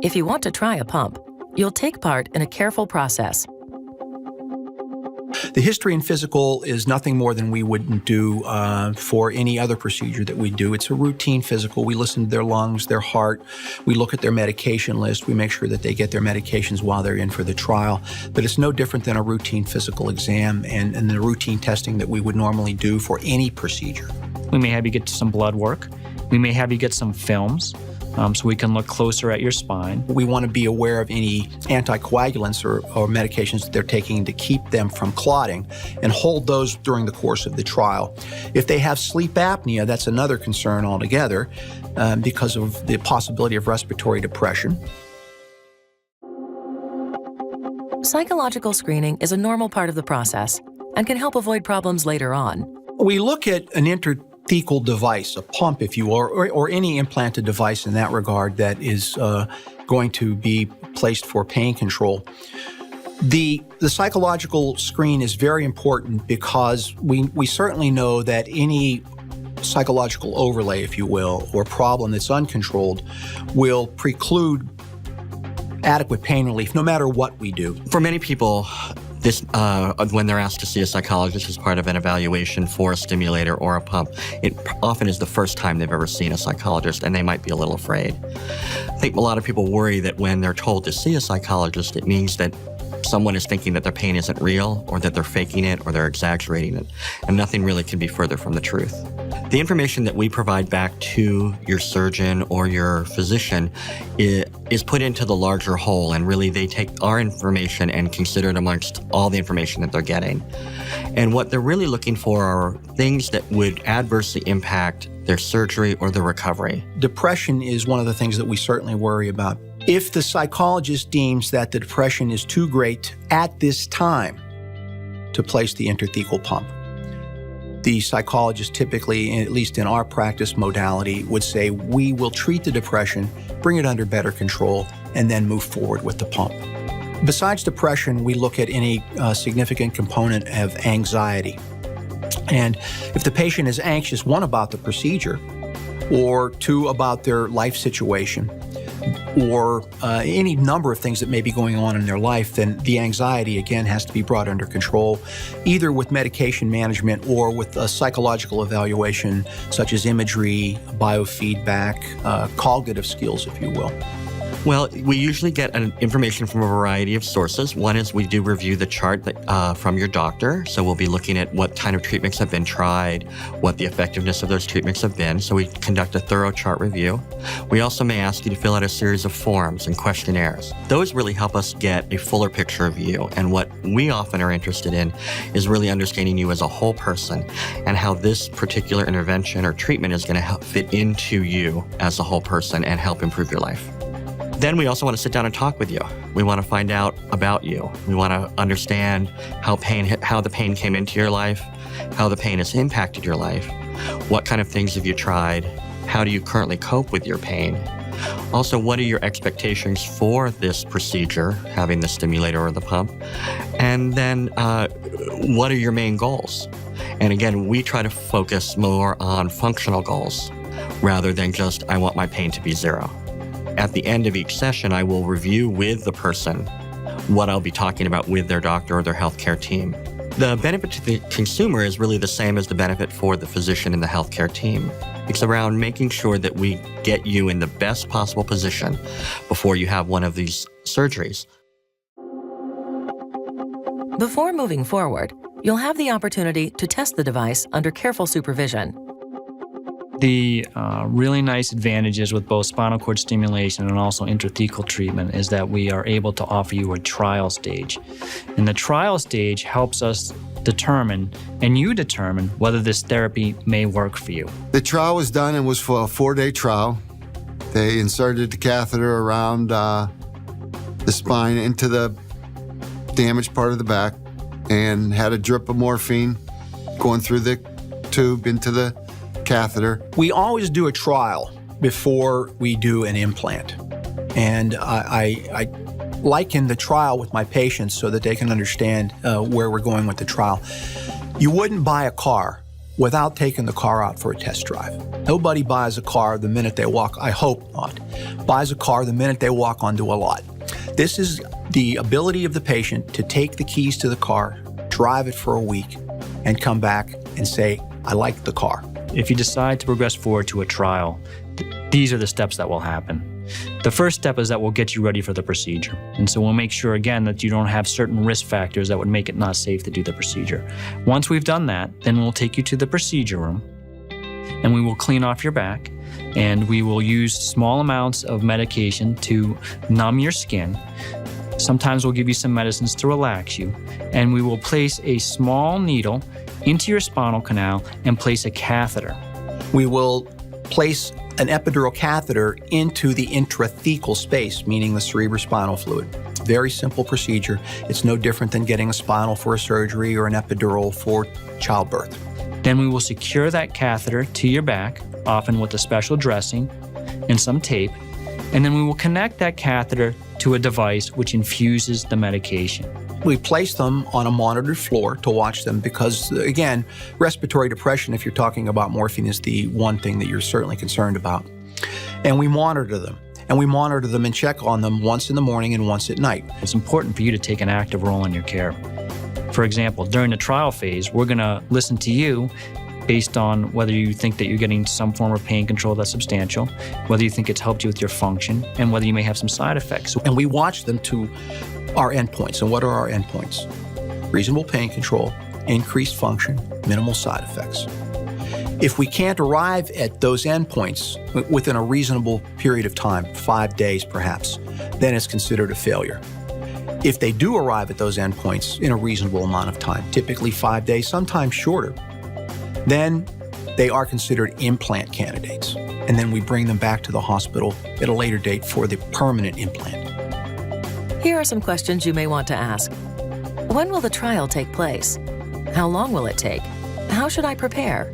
If you want to try a pump, you'll take part in a careful process. The history and physical is nothing more than we wouldn't do for any other procedure that we do. It's a routine physical. We listen to their lungs, their heart. We look at their medication list. We make sure that they get their medications while they're in for the trial. But it's no different than a routine physical exam and the routine testing that we would normally do for any procedure. We may have you get some blood work. We may have you get some films. So we can look closer at your spine. We want to be aware of any anticoagulants or medications that they're taking to keep them from clotting and hold those during the course of the trial. If they have sleep apnea, that's another concern altogether because of the possibility of respiratory depression. Psychological screening is a normal part of the process and can help avoid problems later on. We look at an intrathecal device, a pump, if you will, or any implanted device in that regard that is going to be placed for pain control. The psychological screen is very important because we certainly know that any psychological overlay, if you will, or problem that's uncontrolled will preclude adequate pain relief no matter what we do. For many people, this, when they're asked to see a psychologist as part of an evaluation for a stimulator or a pump, it often is the first time they've ever seen a psychologist, and they might be a little afraid. I think a lot of people worry that when they're told to see a psychologist, it means that someone is thinking that their pain isn't real, or that they're faking it, or they're exaggerating it, and nothing really can be further from the truth. The information that we provide back to your surgeon or your physician is put into the larger whole, and really they take our information and consider it amongst all the information that they're getting. And what they're really looking for are things that would adversely impact their surgery or their recovery. Depression is one of the things that we certainly worry about. If the psychologist deems that the depression is too great at this time to place the intrathecal pump, the psychologist typically, at least in our practice modality, would say, we will treat the depression, bring it under better control, and then move forward with the pump. Besides depression, we look at any significant component of anxiety. And if the patient is anxious, one, about the procedure, or two, about their life situation, or any number of things that may be going on in their life, then the anxiety, again, has to be brought under control, either with medication management or with a psychological evaluation, such as imagery, biofeedback, cognitive skills, if you will. Well, we usually get information from a variety of sources. One is we do review the chart from your doctor. So we'll be looking at what kind of treatments have been tried, what the effectiveness of those treatments have been. So we conduct a thorough chart review. We also may ask you to fill out a series of forms and questionnaires. Those really help us get a fuller picture of you. And what we often are interested in is really understanding you as a whole person and how this particular intervention or treatment is going to help fit into you as a whole person and help improve your life. Then we also want to sit down and talk with you. We want to find out about you. We want to understand how the pain came into your life, how the pain has impacted your life, what kind of things have you tried, how do you currently cope with your pain. Also, what are your expectations for this procedure, having the stimulator or the pump? And then what are your main goals? And again, we try to focus more on functional goals rather than just, I want my pain to be zero. At the end of each session, I will review with the person what I'll be talking about with their doctor or their healthcare team. The benefit to the consumer is really the same as the benefit for the physician and the healthcare team. It's around making sure that we get you in the best possible position before you have one of these surgeries. Before moving forward, you'll have the opportunity to test the device under careful supervision. The really nice advantages with both spinal cord stimulation and also intrathecal treatment is that we are able to offer you a trial stage. And the trial stage helps us determine, and you determine, whether this therapy may work for you. The trial was done and was for a 4-day trial. They inserted the catheter around the spine into the damaged part of the back and had a drip of morphine going through the tube into the catheter. We always do a trial before we do an implant. And I liken the trial with my patients so that they can understand where we're going with the trial. You wouldn't buy a car without taking the car out for a test drive. Nobody buys a car the minute they walk, I hope not, buys a car the minute they walk onto a lot. This is the ability of the patient to take the keys to the car, drive it for a week, and come back and say, I like the car. If you decide to progress forward to a trial, these are the steps that will happen. The first step is that we'll get you ready for the procedure. And so we'll make sure, again, that you don't have certain risk factors that would make it not safe to do the procedure. Once we've done that, then we'll take you to the procedure room, and we will clean off your back, and we will use small amounts of medication to numb your skin. Sometimes we'll give you some medicines to relax you, and we will place a small needle into your spinal canal and place a catheter. We will place an epidural catheter into the intrathecal space, meaning the cerebrospinal fluid. Very simple procedure. It's no different than getting a spinal for a surgery or an epidural for childbirth. Then we will secure that catheter to your back, often with a special dressing and some tape, and then we will connect that catheter to a device which infuses the medication. We place them on a monitored floor to watch them because, again, respiratory depression, if you're talking about morphine, is the one thing that you're certainly concerned about. And we monitor them. And we monitor them and check on them once in the morning and once at night. It's important for you to take an active role in your care. For example, during the trial phase, we're going to listen to you based on whether you think that you're getting some form of pain control that's substantial, whether you think it's helped you with your function, and whether you may have some side effects. And we watch them to our endpoints. And what are our endpoints? Reasonable pain control, increased function, minimal side effects. If we can't arrive at those endpoints within a reasonable period of time, 5 days perhaps, then it's considered a failure. If they do arrive at those endpoints in a reasonable amount of time, typically 5 days, sometimes shorter, then they are considered implant candidates. And then we bring them back to the hospital at a later date for the permanent implant. Here are some questions you may want to ask. When will the trial take place? How long will it take? How should I prepare?